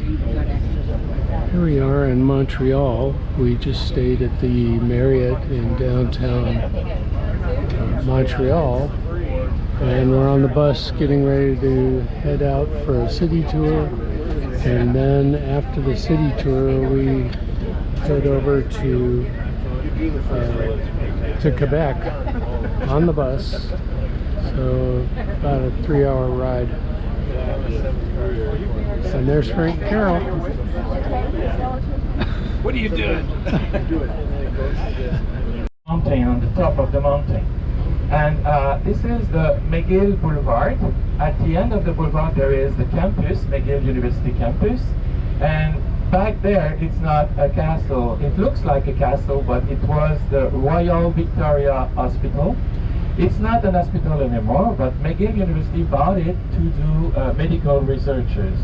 Here we are in Montreal. We just stayed at the Marriott in downtown Montreal, and we're on the bus getting ready to head out for a city tour. And then after the city tour, we head over to Quebec on the bus. So about a 3-hour ride. And there's Frank Carroll. What are you doing? Mountain, on the top of the mountain. And this is the McGill Boulevard. At the end of the boulevard there is the campus, McGill University campus. And back there it's not a castle. It looks like a castle, but it was the Royal Victoria Hospital. It's not an hospital anymore, but McGill University bought it to do medical researches.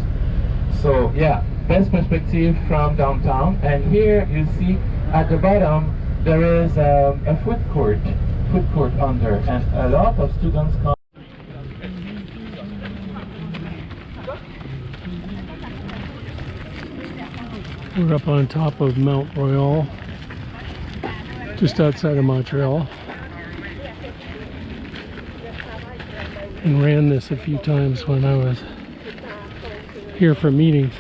So yeah, best perspective from downtown. And here you see at the bottom there is a food court under, and a lot of students come. We're up on top of Mount Royal, just outside of Montreal, and ran this a few times when I was here for meetings.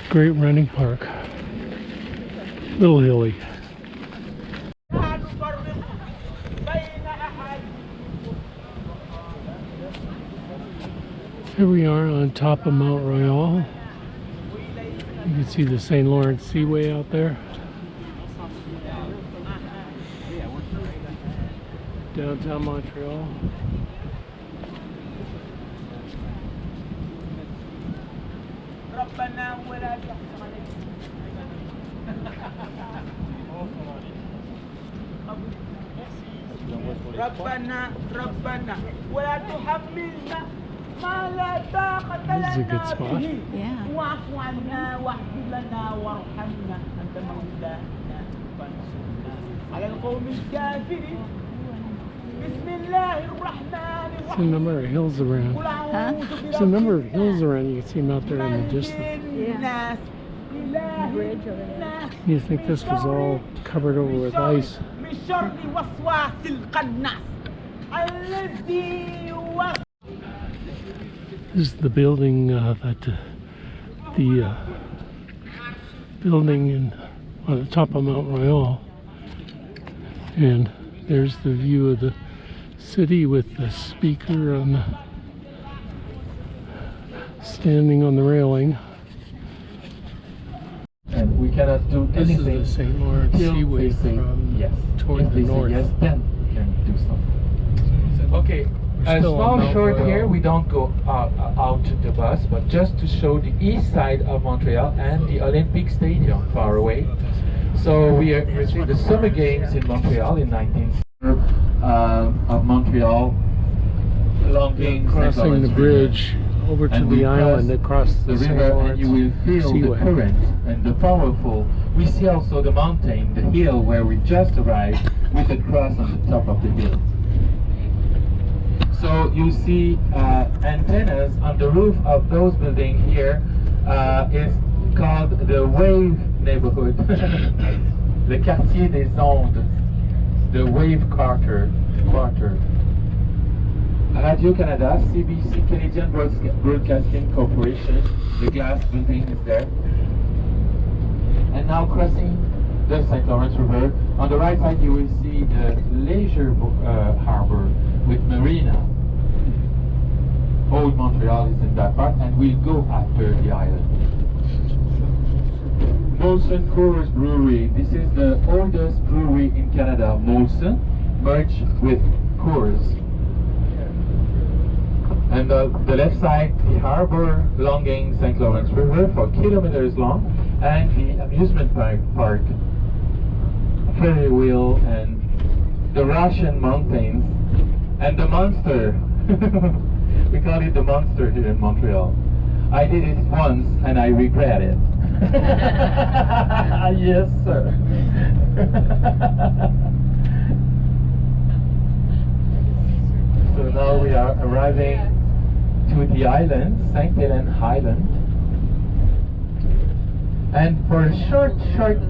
Great running park. Little hilly. Here we are on top of Mount Royal. You can see the St. Lawrence Seaway out there. Downtown Montreal. This is a good spot. Yeah. There's a number of hills around. Huh? There's a number of hills around. You can see them out there in the distance. Yeah. Bridge over there. You think this was all covered over with ice? This is the building building on the top of Mount Royal, and there's the view of the city with the speaker standing on the railing. And we cannot do This anything. is the St. Lawrence Seaway from yes. toward If the they say north. yes, then we can do something. Okay, a still on small Mount short Royal. here. We don't go out to the bus, but just to show the east side of Montreal and the Olympic Stadium far away. So we received the Summer Games in Montreal in 1960 of Montreal, along Crossing the bridge over to the island across the the St. river, and Lawrence you will feel Seaway. the current and the powerful. We see also the mountain, the hill where we just arrived, with the cross on the top of the hill. So you see antennas on the roof of those buildings here. Is called the Wave neighborhood, the Quartier des Ondes, the Wave quarter. Radio-Canada, CBC, Canadian Broadcasting Corporation, the glass building is there. And now crossing the St. Lawrence River, on the right side you will see the leisure harbor with marina. Old Montreal is in that part, and we'll go after the island. Molson Coors Brewery. This is the oldest brewery in Canada. Molson merged with Coors. And the left side, the harbor longing St. Lawrence River for kilometers long, and the amusement park, Ferry Wheel, and the Russian Mountains, and the Monster. We call it the Monster here in Montreal. I did it once and I regret it. Yes, sir. So now we are arriving to the island, St. Helens Island. And for a short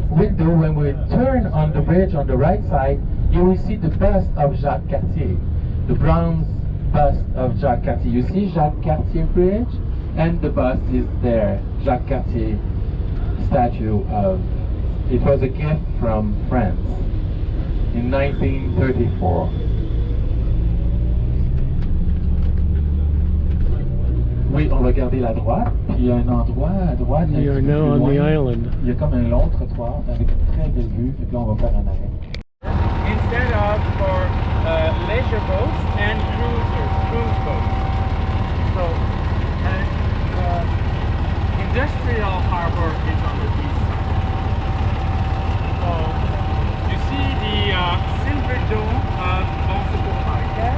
window, when we turn on the bridge on the right side, you will see the bust of Jacques Cartier, the bronze bust of Jacques Cartier. You see Jacques Cartier Bridge, and the bust is there, Jacques Cartier statue of, it was a gift from France in 1934. Oui, on va garder la droite, puis il y a un endroit à droite. We are now on the island. Il y a comme un long trottoir avec une très belle vue, et là on va faire un arrêt. Instead of for leisure boats and cruise boats. So, industrial harbor is on the east side. So, you see the silver dome of Montreal Market.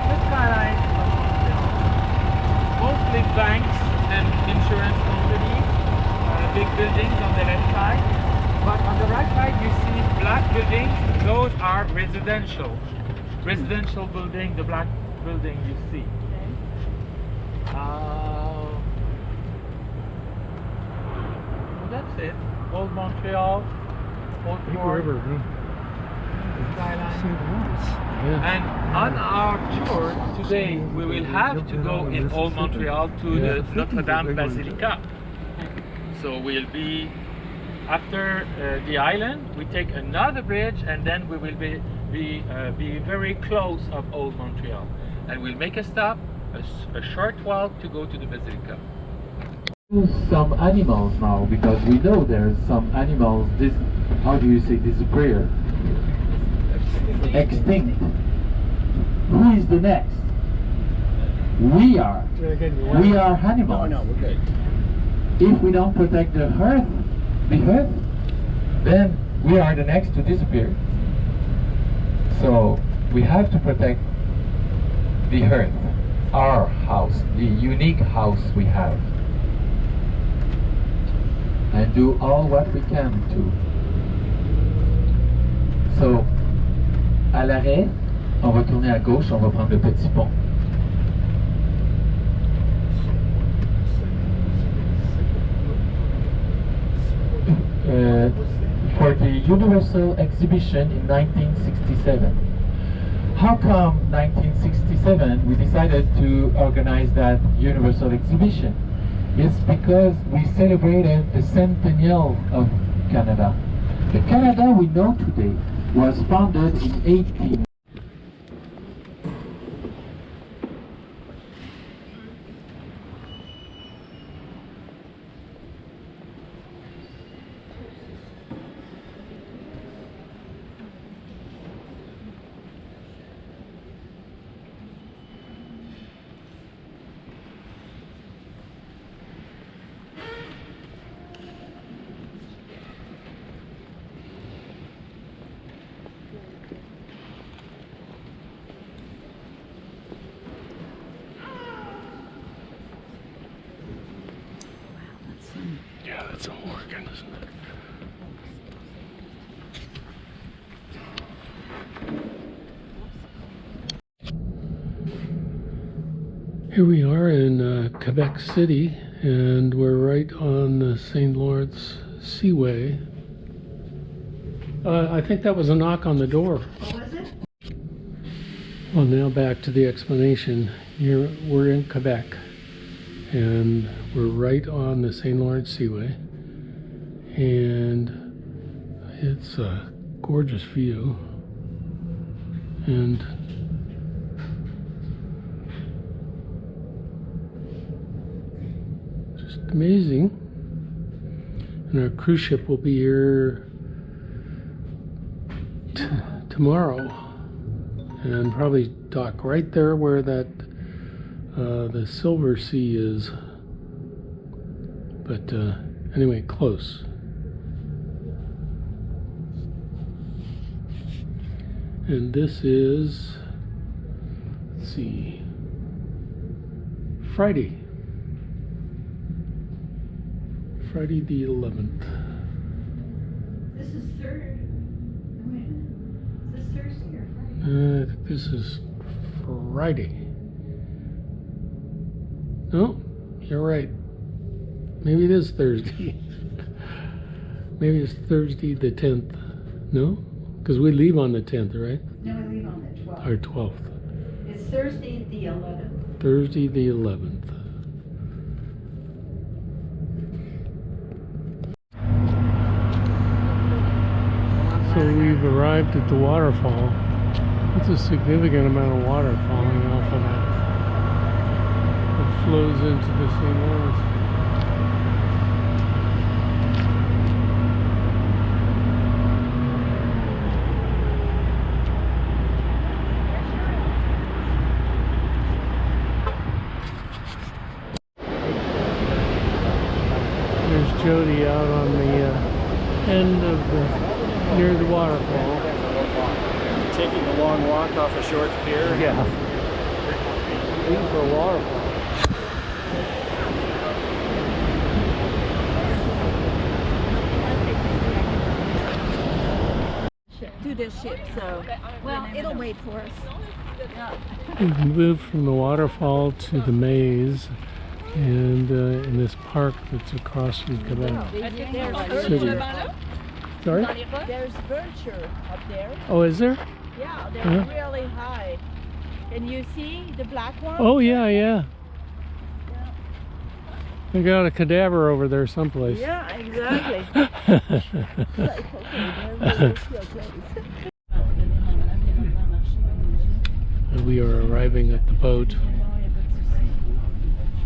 The skyline of Montreal. Mostly banks and insurance companies, big buildings on the left side. But on the right side you see black buildings, those are residential. Residential building, the black building you see. That's it. Old Montreal, Old Big Port, river, huh? skyline. Yeah. And on our tour today, we will have to go in Old Montreal to the Notre Dame Basilica. So we'll be after the island. We take another bridge, and then we will be very close of Old Montreal, and we'll make a stop, a short walk to go to the Basilica. Some animals now, because we know there's some animals. How do you say disappear? Extinct. Who is the next? We are. We are animals. No, we're good. If we don't protect the earth, then we are the next to disappear. So we have to protect the earth, our house, the unique house we have, and do all what we can to. So, à l'arrêt, on va tourner à gauche, on va prendre le petit pont. For the Universal Exhibition in 1967. How come 1967 we decided to organize that Universal Exhibition? It's because we celebrated the centennial of Canada. The Canada we know today was founded in 18. Yeah, that's all working, isn't it? Here we are in Quebec City, and we're right on the St. Lawrence Seaway. I think that was a knock on the door. What was it? Well, now back to the explanation. We're in Quebec, and we're right on the St. Lawrence Seaway, and it's a gorgeous view, and just amazing. And our cruise ship will be here tomorrow, and probably dock right there where that the Silver Sea is, but anyway, close. And this is, let's see, Friday the 11th. This is third. Wait a minute. Is this Thursday or Friday? I think this is Friday. No, you're right. Maybe it is Thursday. Maybe it's Thursday the 10th. No? Because we leave on the 10th, right? No, we leave on the 12th. Or 12th. It's Thursday the 11th. Thursday the 11th. So we've arrived at the waterfall. It's a significant amount of water falling off of that. It flows into the St. Lawrence. There's Jody out on the end of near the waterfall. Taking a long walk off a short pier. Yeah. Beautiful waterfall. To the ship, so well, it'll wait for us. We've moved from the waterfall to the maze, and in this park that's across from Quebec City. Sorry? There's Virtue up there. Oh, is there? Yeah, they're really high. Can you see the black one? Oh, yeah, yeah. They got a cadaver over there someplace. Yeah, exactly. We are arriving at the boat,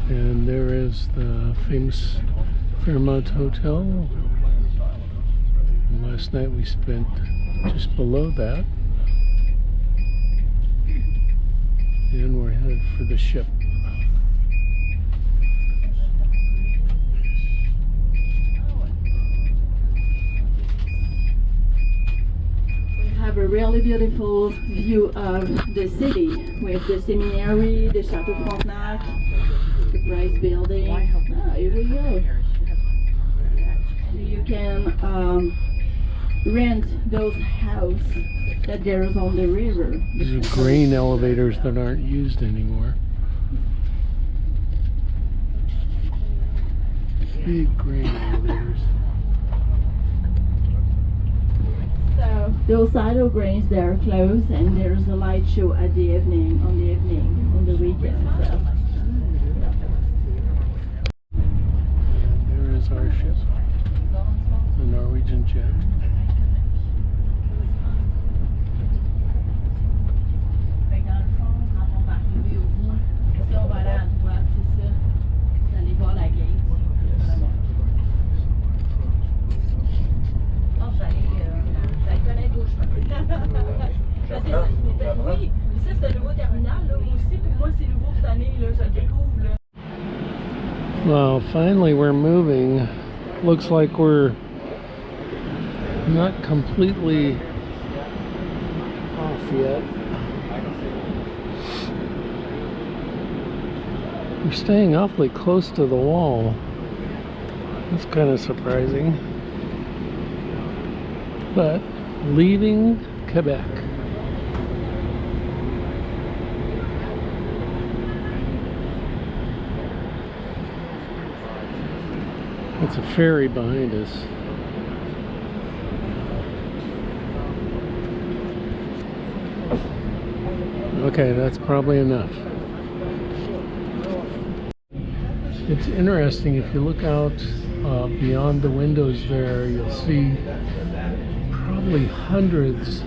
and there is the famous Fairmont Hotel. And last night we spent just below that, and we're headed for the ship. Have a really beautiful view of the city with the seminary, the Chateau Frontenac, the Bryce building. Here we go. You can rent those houses that there's on the river. These are grain elevators that aren't used anymore. Big grain elevators. So those idle grains, they're closed, and there's a light show at the evening, on the weekend. So. And there is our ship, the Norwegian jet. Well, finally we're moving. Looks like we're not completely off yet. We're staying awfully close to the wall. That's kind of surprising. But leaving Quebec. It's a ferry behind us. Okay, that's probably enough. It's interesting, if you look out beyond the windows there, you'll see probably hundreds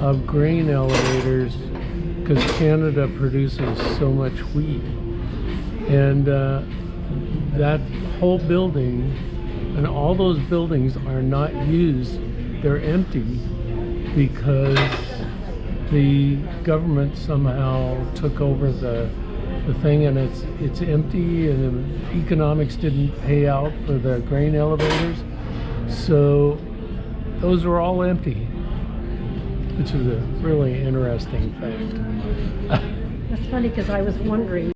of grain elevators because Canada produces so much wheat. And that whole building and all those buildings are not used. They're empty because the government somehow took over the thing, and it's empty, and the economics didn't pay out for the grain elevators, so those are all empty, which is a really interesting fact. That's funny because I was wondering.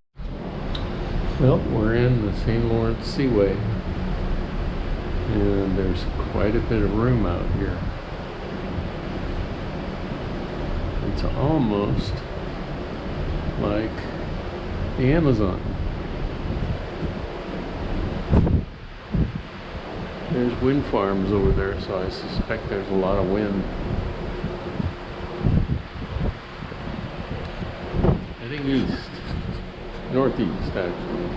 Well, we're in the St. Lawrence Seaway, and there's quite a bit of room out here. It's almost like the Amazon. There's wind farms over there, so I suspect there's a lot of wind. Heading east. Northeast, actually.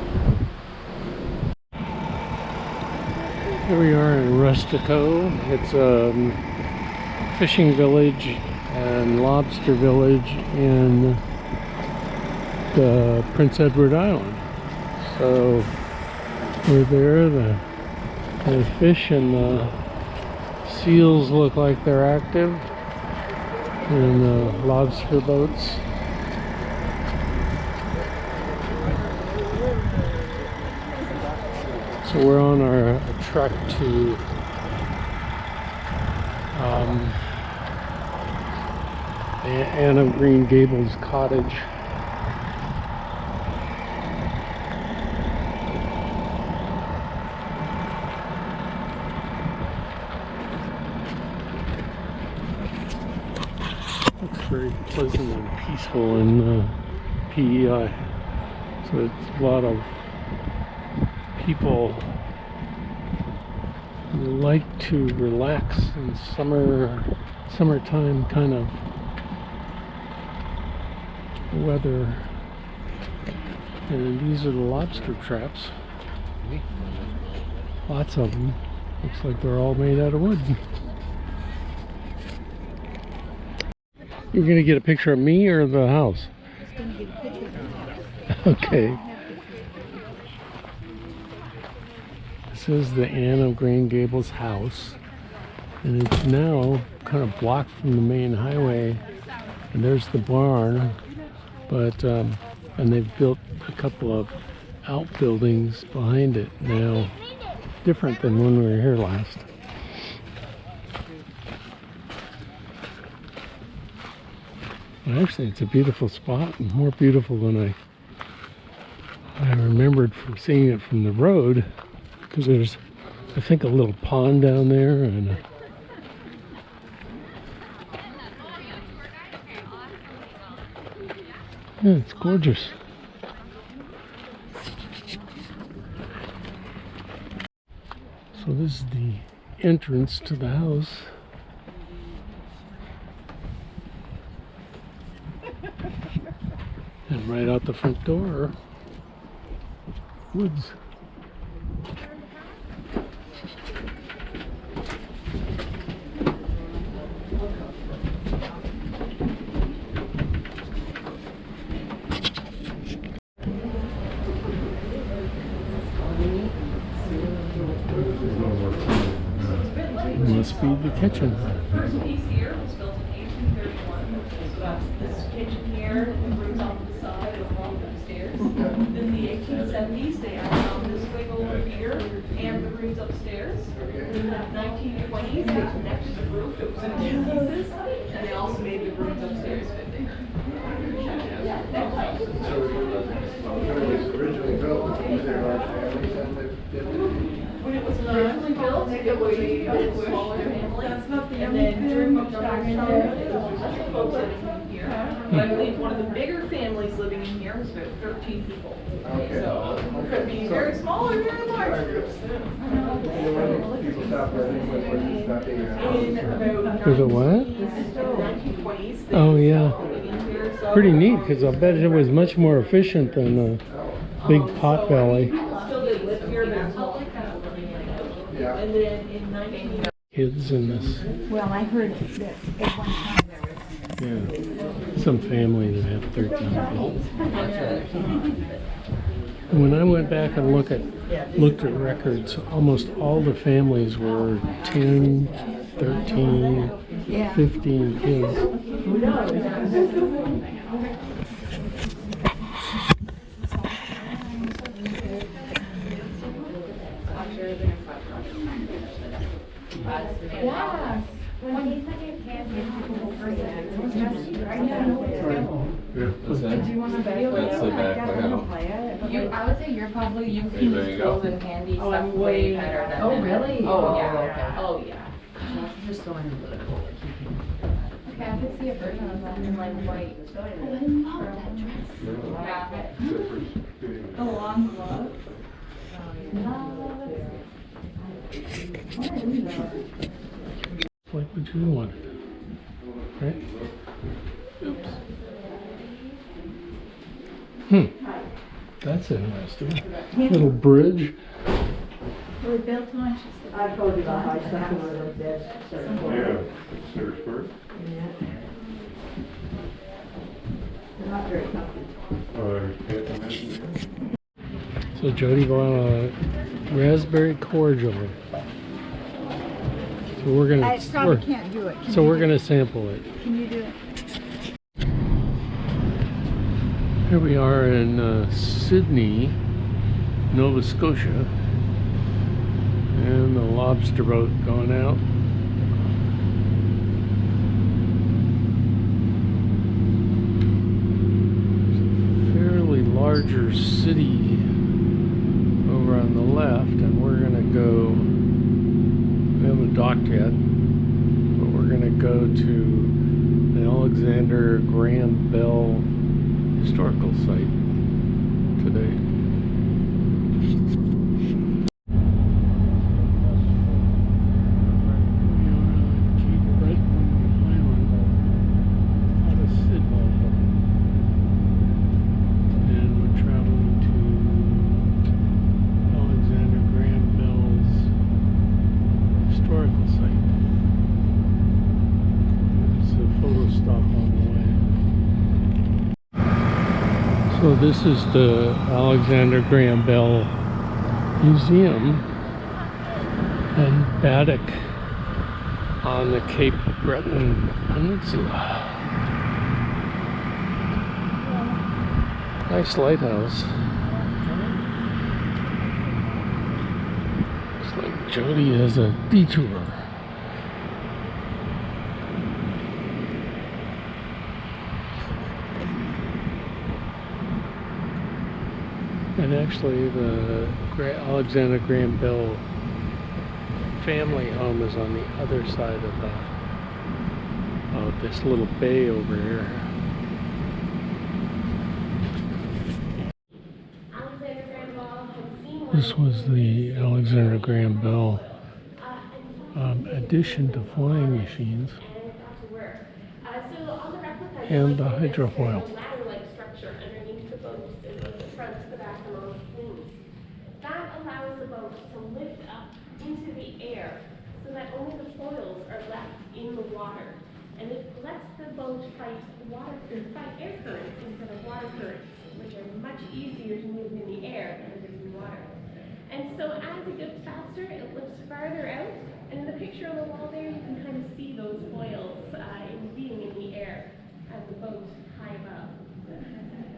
Here we are in Rustico. It's a fishing village and lobster village in the Prince Edward Island. So we're there. The fish and the seals look like they're active, and the lobster boats. So we're on our trek to Anne of Green Gables cottage. Looks very pleasant and peaceful in PEI. So it's a lot of people like to relax in summertime kind of weather. And these are the lobster traps. Lots of them. Looks like they're all made out of wood. You're gonna get a picture of me or the house? I'm just going to get a picture of you. Okay. This is the Anne of Green Gables house, and it's now kind of blocked from the main highway, and there's the barn, but and they've built a couple of outbuildings behind it now, different than when we were here last. But actually, it's a beautiful spot, more beautiful than I remembered from seeing it from the road. Because there's, I think, a little pond down there, and yeah, it's gorgeous. So this is the entrance to the house. And right out the front door, woods. Must be the kitchen. First piece here was built in 1831. So that's this kitchen here, the rooms off to the side, and along upstairs. Then the 1870s, they added on this wing over here and the rooms upstairs. In the 1920s, they connected the roof, it was in two pieces, and they also made the rooms upstairs fitting. Originally built, was there large families that lived in it? When it was originally built, it was a smaller family. And then during McDonald's time, there was lots of folks living in here. But I believe one of the bigger families living in here was about 13 people. Okay. So it could be very small or very large groups. When people stopped living, when it stopped being a house? In about Was it what? 1920s. they Oh, yeah. stopped living in here, so- Pretty neat, because I bet it was much more efficient than a big pot belly. Still did live here, but it's not like kind of living it out. Yeah. And then in 19... Kids in this, Well, I heard that at one time there was yeah, some family that had 13 people. And when I went back and looked at records, almost all the families were 10, 13, 15 kids. I would say you're probably you There can you use go. tools and handy Oh, stuff I'm way way better than Oh, them. really? Oh yeah. okay. Oh yeah. just throwing a little cool. Okay, I could see a version of that in like white. Oh, I love that dress. Yeah. The long glove. she wanted. Right? Oops. That's interesting. Little bridge. Were built on, I told you about my second one of this. Searchburg. Yeah. They're not very comfortable. So Jody bought a raspberry cordial. So we're gonna. I probably can't do it. So we're gonna sample it. Can you do it? Here we are in Sydney, Nova Scotia, and the lobster boat going out. Fairly larger city over on the left, and we're gonna go. We haven't docked yet, but we're gonna go to the Alexander Graham Bell historical site today. Cape Breton Island out of Sydney, and we're traveling to Alexander Graham Bell's historical site. It's a photo stop on the way. So this is the Alexander Graham Bell Museum in Baddeck on the Cape Breton Peninsula. Nice lighthouse. Looks like Jody has a detour. And actually, the Alexander Graham Bell family home is on the other side of this little bay over here. This was the Alexander Graham Bell addition to flying machines and the hydrofoil. That allows the boat to lift up into the air so that only the foils are left in the water. And it lets the boat fight air currents instead of water currents, which are much easier to move in the air than it is in water. And so as it gets faster, it lifts farther out. And in the picture on the wall there, you can kind of see those foils being in the air as the boat high above.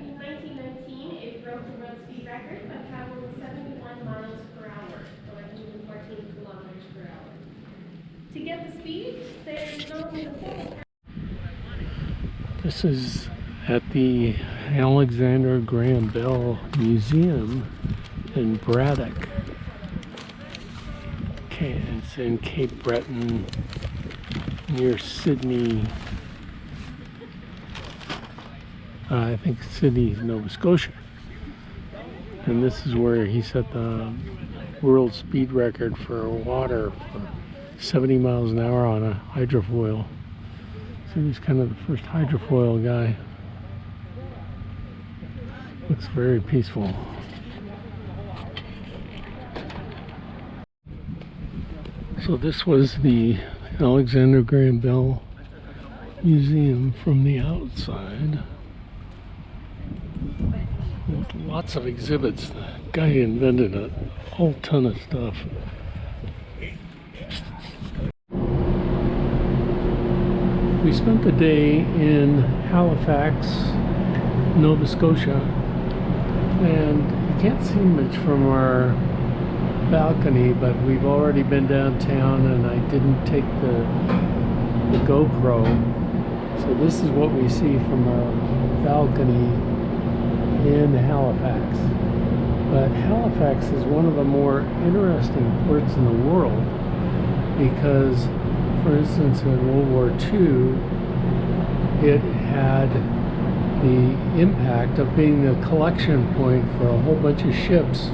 In 1919, it broke the world speed record by traveling 71 miles per hour, or 114 kilometers per hour. To get the speed, there's not only the foil. This is at the Alexander Graham Bell Museum in Braddock. Okay, it's in Cape Breton near Sydney. I think Sydney, Nova Scotia. And this is where he set the world speed record for water for 70 miles an hour on a hydrofoil. So he's kind of the first hydrofoil guy. Looks very peaceful. So this was the Alexander Graham Bell Museum from the outside. With lots of exhibits. The guy invented a whole ton of stuff. We spent the day in Halifax, Nova Scotia, and you can't see much from our balcony, but we've already been downtown and I didn't take the GoPro. So this is what we see from our balcony in Halifax. But Halifax is one of the more interesting ports in the world because, for instance, in World War II, it had the impact of being the collection point for a whole bunch of ships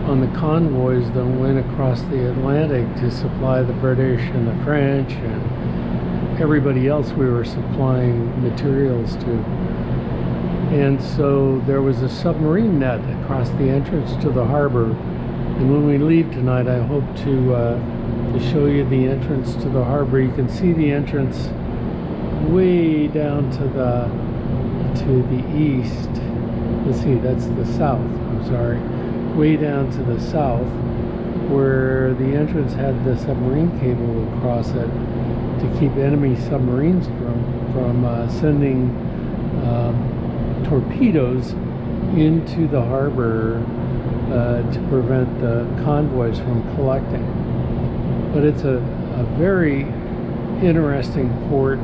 on the convoys that went across the Atlantic to supply the British and the French and everybody else we were supplying materials to. And so there was a submarine net across the entrance to the harbor. And when we leave tonight, I hope to show you the entrance to the harbor. You can see the entrance way down to the east. Let's see, that's the south, I'm sorry. Way down to the south, where the entrance had the submarine cable across it to keep enemy submarines from sending torpedoes into the harbor to prevent the convoys from collecting. But it's a very interesting port.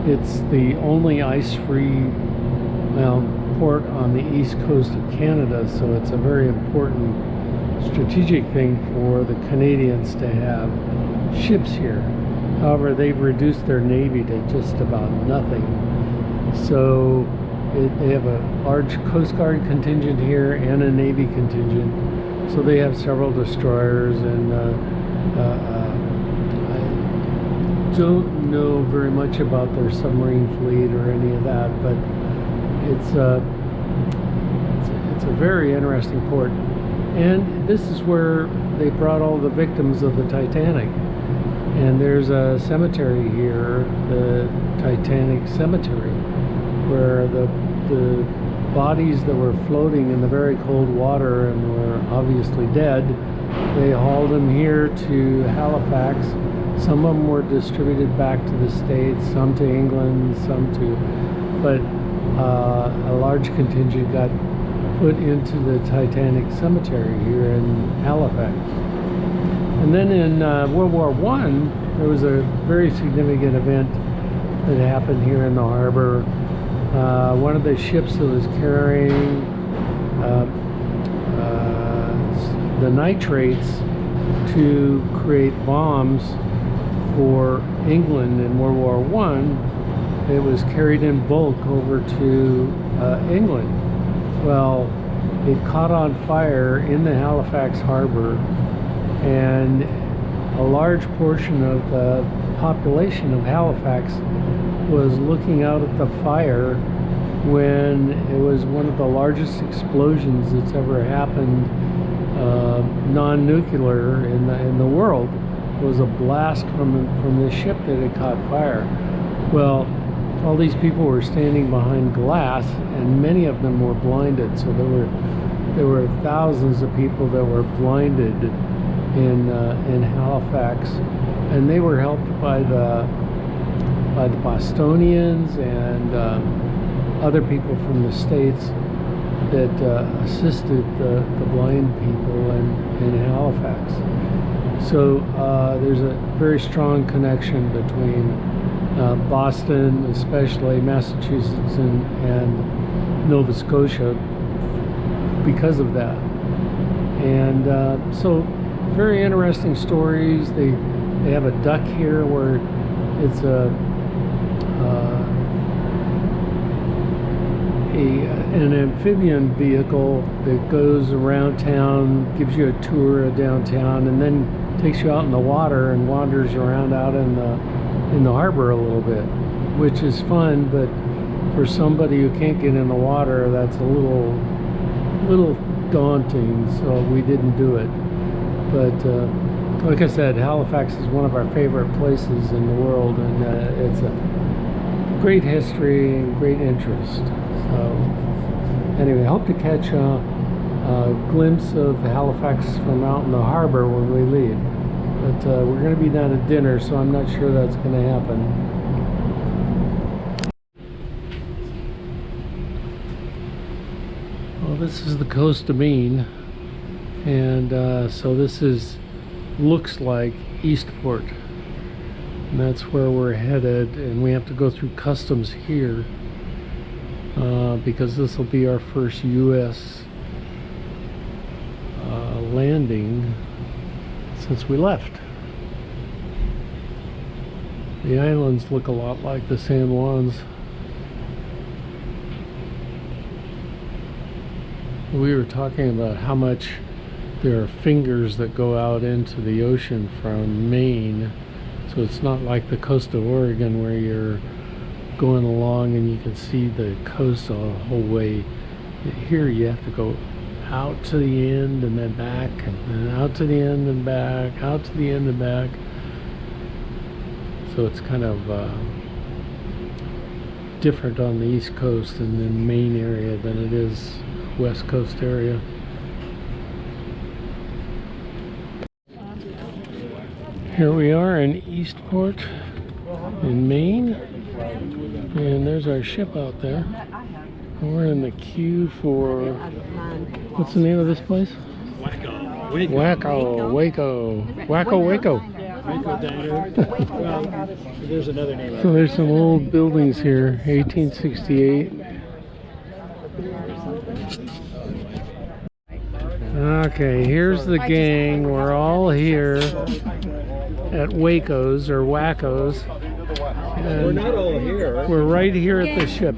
It's the only ice-free port on the east coast of Canada, so it's a very important strategic thing for the Canadians to have ships here. However, they've reduced their navy to just about nothing. So they have a large Coast Guard contingent here and a Navy contingent. So they have several destroyers, and I don't know very much about their submarine fleet or any of that, but it's a very interesting port. And this is where they brought all the victims of the Titanic. And there's a cemetery here, the Titanic Cemetery, where the bodies that were floating in the very cold water and were obviously dead, they hauled them here to Halifax. Some of them were distributed back to the States, some to England, some to, but a large contingent got put into the Titanic Cemetery here in Halifax. And then in World War I, there was a very significant event that happened here in the harbor. One of the ships that was carrying the nitrates to create bombs for England in World War I, it was carried in bulk over to England. Well, it caught on fire in the Halifax harbor, and a large portion of the population of Halifax was looking out at the fire when it was one of the largest explosions that's ever happened, non-nuclear in the world. It was a blast from the ship that had caught fire. Well, all these people were standing behind glass, and many of them were blinded. So there were thousands of people that were blinded in Halifax, and they were helped by the Bostonians and other people from the States that assisted the blind people in Halifax. So there's a very strong connection between Boston, especially Massachusetts and Nova Scotia, because of that. And so very interesting stories. They have a duck here where it's an amphibian vehicle that goes around town, gives you a tour of downtown, and then takes you out in the water and wanders around out in the harbor a little bit, which is fun. But for somebody who can't get in the water, that's a little daunting, so we didn't do it. But like I said, Halifax is one of our favorite places in the world, and it's a great history and great interest. So anyway, I hope to catch a glimpse of Halifax from out in the harbor when we leave. But we're going to be down at dinner, so I'm not sure that's going to happen. Well, this is the coast of Maine, and so this looks like Eastport, and that's where we're headed, and we have to go through customs here because this will be our first U.S. Landing since we left. The islands look a lot like the San Juans. We were talking about how much there are fingers that go out into the ocean from Maine So it's not like the coast of Oregon where you're going along and you can see the coast the whole way. Here you have to go out to the end and then back, and then out to the end and back, out to the end and back. So it's kind of different on the East Coast and the Maine area than it is West Coast area. Here we are in Eastport in Maine, and there's our ship out there. And we're in the queue for, what's the name of this place? Waco. Waco. Well, there's another name. So there's some old buildings here, 1868. Okay, here's the gang. We're all here at Waco's or Wacko's. We're not all here. We're right here at the ship.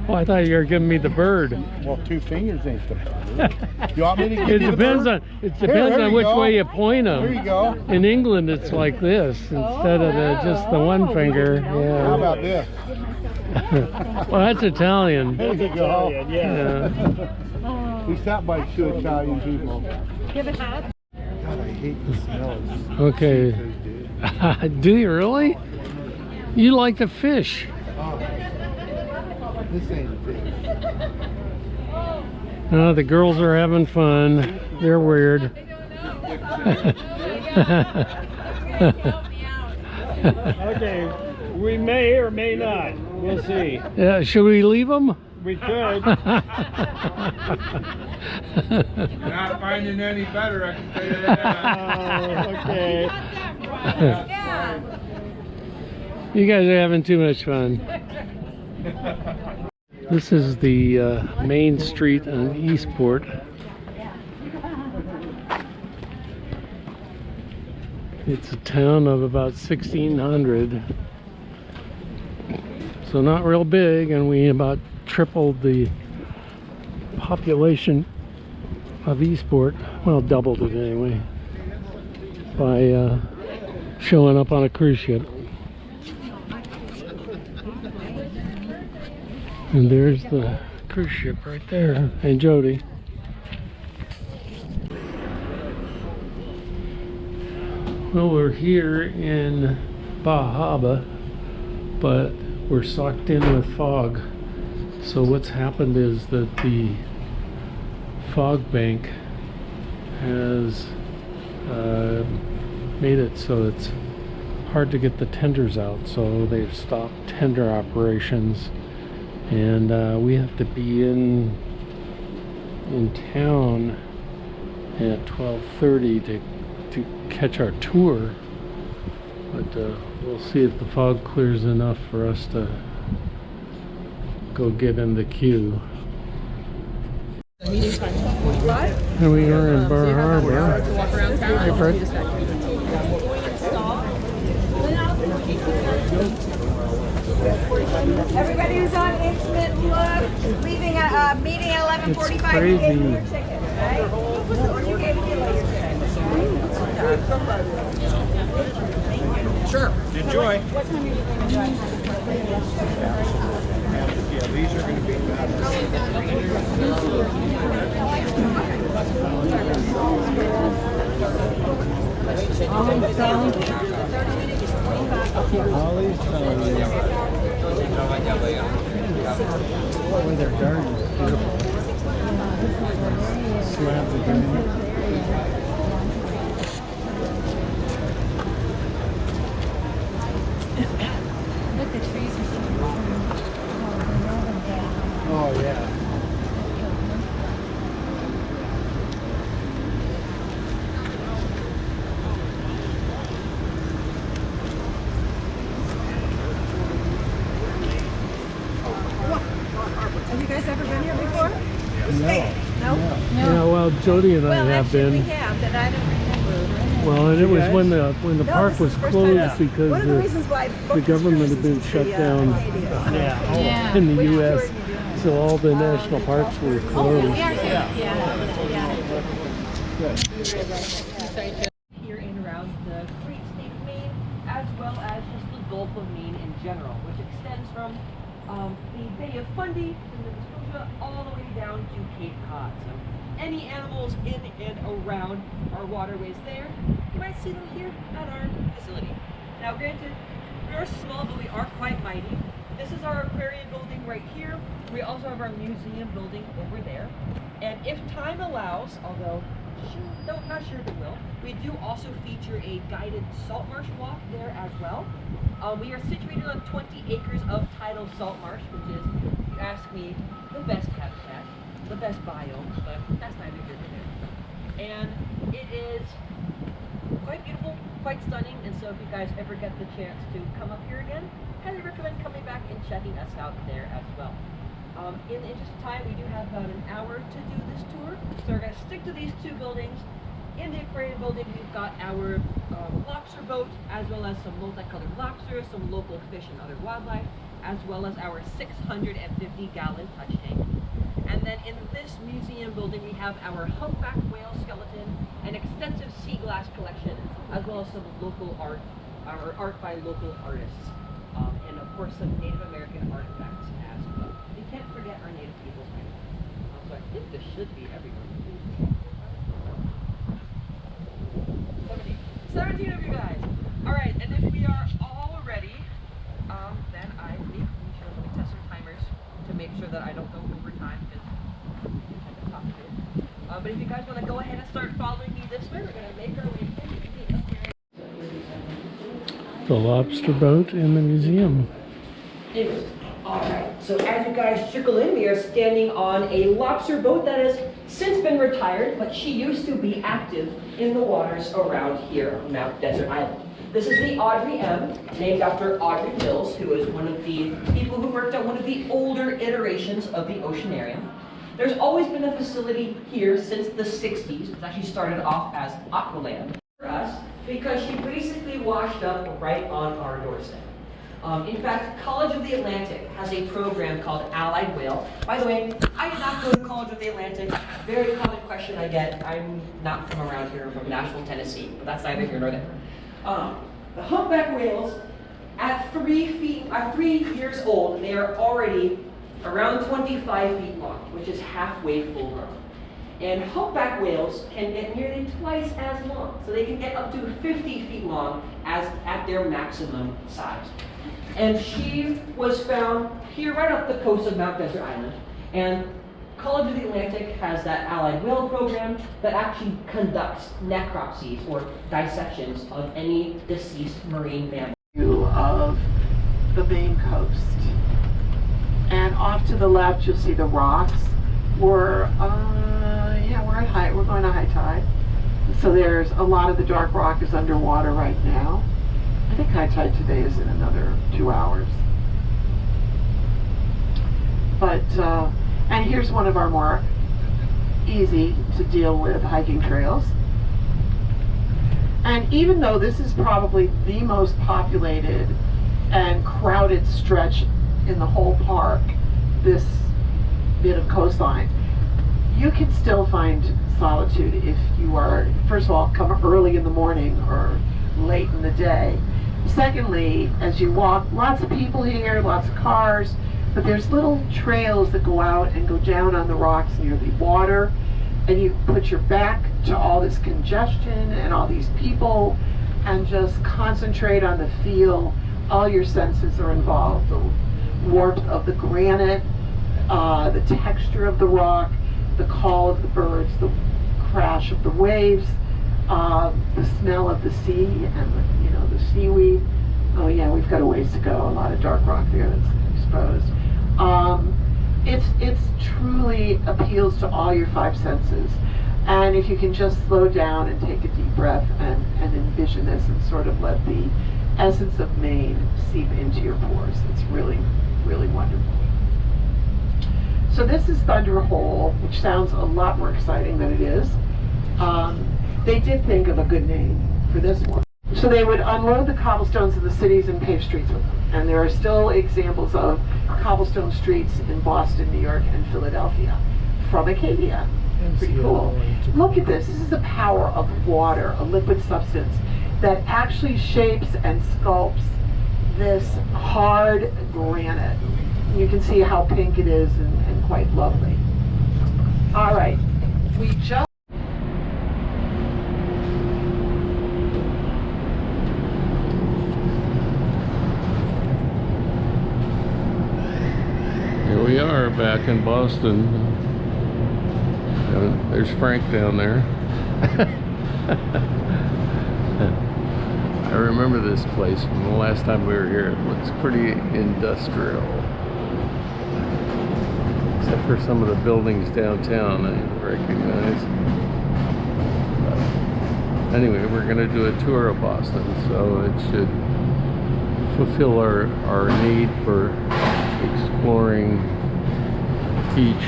Oh, I thought you were giving me the bird. Well, 2 fingers ain't the bird. You want me to give It you the depends bird? on which way you point them. There you go. In England, it's like this instead of just the one finger. Yeah. How about this? Well, that's Italian. There you go. Yeah. We stopped by 2 Italian people. Give it half. God, I hate the smell. Okay. Do you really? You like to fish. This ain't fish. The girls are having fun. They're weird. Okay, we may or may not. We'll see. Yeah, should we leave them? We could. Not finding any better, I can tell you that. Okay. You guys are having too much fun. This is the main street in Eastport. It's a town of about 1,600. So not real big, and we about tripled the population of Eastport. Well, doubled it anyway, by showing up on a cruise ship. And there's the cruise ship right there, and Jody. Well, we're here in Bahaba, but we're socked in with fog. So what's happened is that the fog bank has made it so it's hard to get the tenders out. So they've stopped tender operations. And we have to be in town at 12:30 to catch our tour, but we'll see if the fog clears enough for us to go get in the queue. Here we are in Bar Harbor. Hey, Fred. Everybody who's on instant look, leaving a meeting at 11:45. It's crazy. You gave me your ticket, right? Sure. Enjoy. What time are you going to drive? Yeah, these are going to be Holly's boy, their garden is beautiful. Slabs of granite. Look, the trees are so Oh, yeah. Have you guys ever been here before? No. No? Yeah, well, Jody and I have actually, been. we have, but I don't remember. Well, and it was when the No, park this was is the first closed time. because One of the reasons why I booked the this government cruise had been is shut the, down Yeah. in the U.S. So all the national parks were closed. Here and around the Gulf of Maine in general, which extends from the Bay of Fundy in Nova Scotia all the way down to Cape Cod. So any animals in and around our waterways there, you might see them here at our facility. Now granted, we are small, but we are quite mighty. This is our aquarium building right here. We also have our museum building over there. And if time allows, although not sure if it will, we do also feature a guided salt marsh walk there as well. We are situated on 20 acres of tidal salt marsh, which is, if you ask me, the best habitat, the best biome, but that's neither here nor there. And it is quite beautiful, quite stunning, and so if you guys ever get the chance to come up here again, highly recommend coming back and checking us out there as well. In the interest of time, we do have about an hour to do this tour, so we're going to stick to these two buildings. In the aquarium building, we've got our lobster boat, as well as some multicolored lobsters, some local fish and other wildlife, as well as our 650-gallon touch tank. And then in this museum building, we have our humpback whale skeleton, an extensive sea glass collection, as well as some local art, or art by local artists, and of course some Native American artifacts as well. We can't forget our Native peoples. So I think this should be everywhere. 17 of you guys. All right, and if we are all ready, then let me test some timers to make sure that I don't go over time, because I can talk to it. But if you guys want to go ahead and start following me this way, we're going to make our way into The lobster boat in the museum. Anyways, all right, so as you guys trickle in, we are standing on a lobster boat that has since been retired, but she used to be active in the waters around here on Mount Desert Island. This is the Audrey M, named after Audrey Mills, who is one of the people who worked on one of the older iterations of the Oceanarium. There's always been a facility here since the 60s. It actually started off as Aqualand for us because she basically washed up right on our doorstep. In fact, College of the Atlantic has a program called Allied Whale. By the way, I did not go to College of the Atlantic. Very common question I get. I'm not from around here. I'm from Nashville, Tennessee, but that's neither here nor there. The humpback whales, at 3 years old, they are already around 25 feet long, which is halfway full grown. And humpback whales can get nearly twice as long, so they can get up to 50 feet long as at their maximum size. And she was found here right off the coast of Mount Desert Island. And College of the Atlantic has that Allied Whale program that actually conducts necropsies or dissections of any deceased marine mammal. View of the Maine coast. And off to the left, you'll see the rocks. We're at high. We're going to high tide. So there's a lot of the dark rock is underwater right now. I think high tide today is in another 2 hours. But, and here's one of our more easy to deal with hiking trails. And even though this is probably the most populated and crowded stretch in the whole park, this bit of coastline, you can still find solitude if you are, first of all, come early in the morning or late in the day. Secondly, as you walk, lots of people here, lots of cars, but there's little trails that go out and go down on the rocks near the water, and you put your back to all this congestion and all these people and just concentrate on the feel. All your senses are involved. The warmth of the granite, the texture of the rock, the call of the birds, the crash of the waves, the smell of the sea and the seaweed. Oh yeah, we've got a ways to go. A lot of dark rock there that's exposed. It's truly appeals to all your 5 senses. And if you can just slow down and take a deep breath and envision this and sort of let the essence of Maine seep into your pores, it's really, really wonderful. So this is Thunder Hole, which sounds a lot more exciting than it is. They did think of a good name for this one. So they would unload the cobblestones of the cities and pave streets with them. And there are still examples of cobblestone streets in Boston, New York, and Philadelphia from Acadia. Pretty cool. Look at this. This is the power of water, a liquid substance that actually shapes and sculpts this hard granite. You can see how pink it is and quite lovely. All right, we just Here we are back in Boston. There's Frank down there. I remember this place from the last time we were here. It looks pretty industrial. Except for some of the buildings downtown I recognize. But anyway, we're going to do a tour of Boston, so it should fulfill our need for exploring each.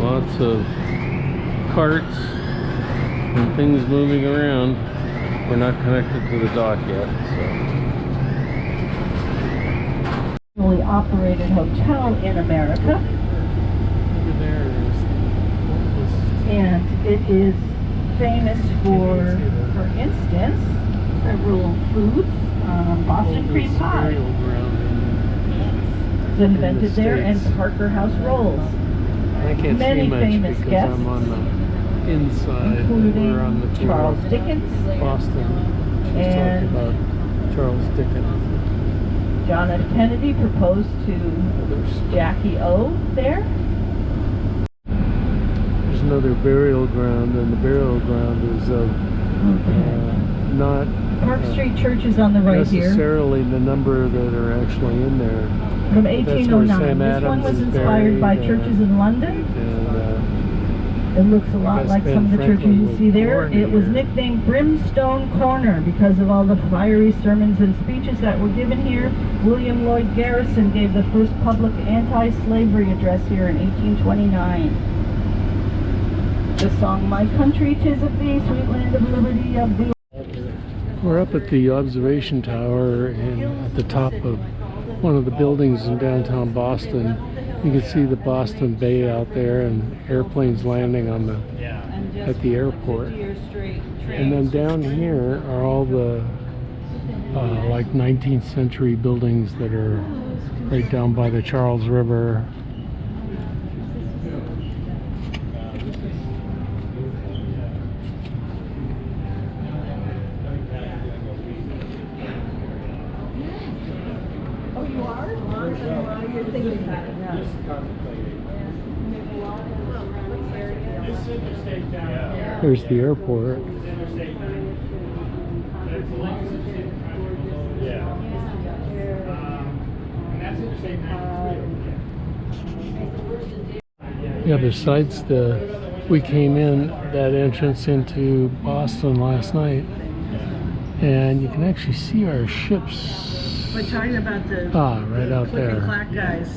Lots of carts and things moving around. We're not connected to the dock yet, so. Operated hotel in America. Over there is, and it is famous for instance, several foods. Boston cream pie. It's invented there, and Parker House rolls. I can't Many see much famous because guests, I'm on the inside. including We're on the tour Charles of Dickens, Boston. She's and talking about Charles Dickens. John F. Kennedy proposed to Jackie O there. There's another burial ground, and the burial ground is of not Park Street Church is on the right here. necessarily the number that are actually in there. From But that's where 1809. Sam This one Adams was is inspired by buried, churches in London. And It looks a lot guess like Ben some of the churches Franklin you was see there. born It was here. nicknamed Brimstone Corner because of all the fiery sermons and speeches that were given here. William Lloyd Garrison gave the first public anti-slavery address here in 1829. The song, "My Country, 'Tis of Thee, Sweet Land of Liberty of Thee." we're up at the observation tower and at the top of one of the buildings in downtown Boston. You can see the Boston Bay out there and airplanes landing on at the airport. And then down here are all the like 19th century buildings that are right down by the Charles River. There's the airport. Yeah, besides we came in that entrance into Boston last night, and you can actually see our ships. We're talking about the right out click and there. clack guys.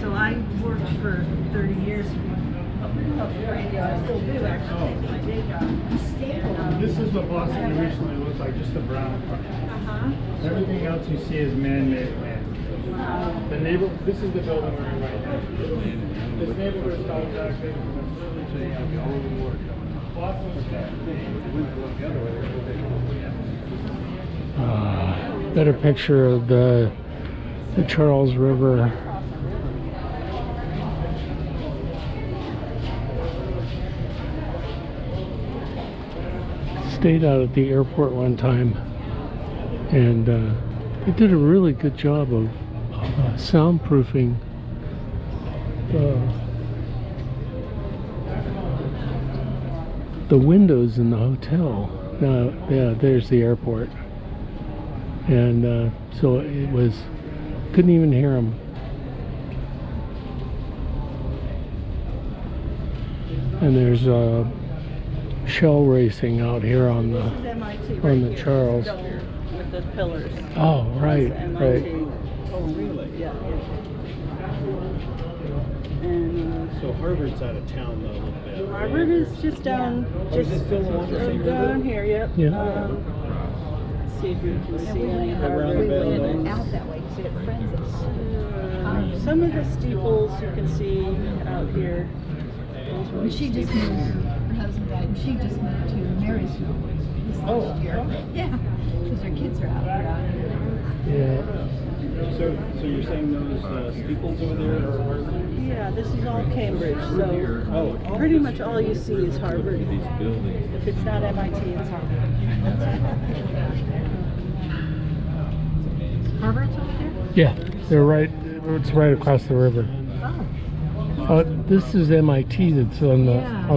So I worked for 30 years radio. I still do actually. My day job. This is what Boston originally looked like, just the brown part. Everything else you see is man-made land. This is the building we're in right now. This neighborhood is called exactly. Boston was Better picture of the Charles River. Stayed out at the airport one time, and they did a really good job of soundproofing the windows in the hotel. Yeah, there's the airport, and so it was, couldn't even hear them. And there's shell racing out here on the Charles. With the pillars. Oh, right, right. Oh, really? Yeah. And So Harvard's out of town though a little bit. Harvard is just down, down here. Yep. Yeah. Let's see if you can see any Around the bend. out that way. See it some of the steeples you can see out here. She just moved. Her husband died and she just moved to Marysville this last year. Yeah, because her kids are out here. Yeah. So you're saying those steeples over there are Harvard? Yeah, this is all Cambridge, so pretty much all you see is Harvard. If it's not MIT, it's Harvard. Harvard's over there? Yeah, they're right. It's right across the river. This is MIT that's on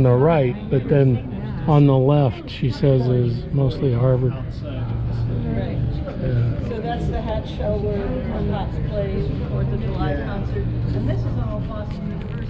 the right, but then on the left, she says, is mostly Harvard. Right. So that's the hat show where the Cops play 4th of July concert, and this is all Boston University.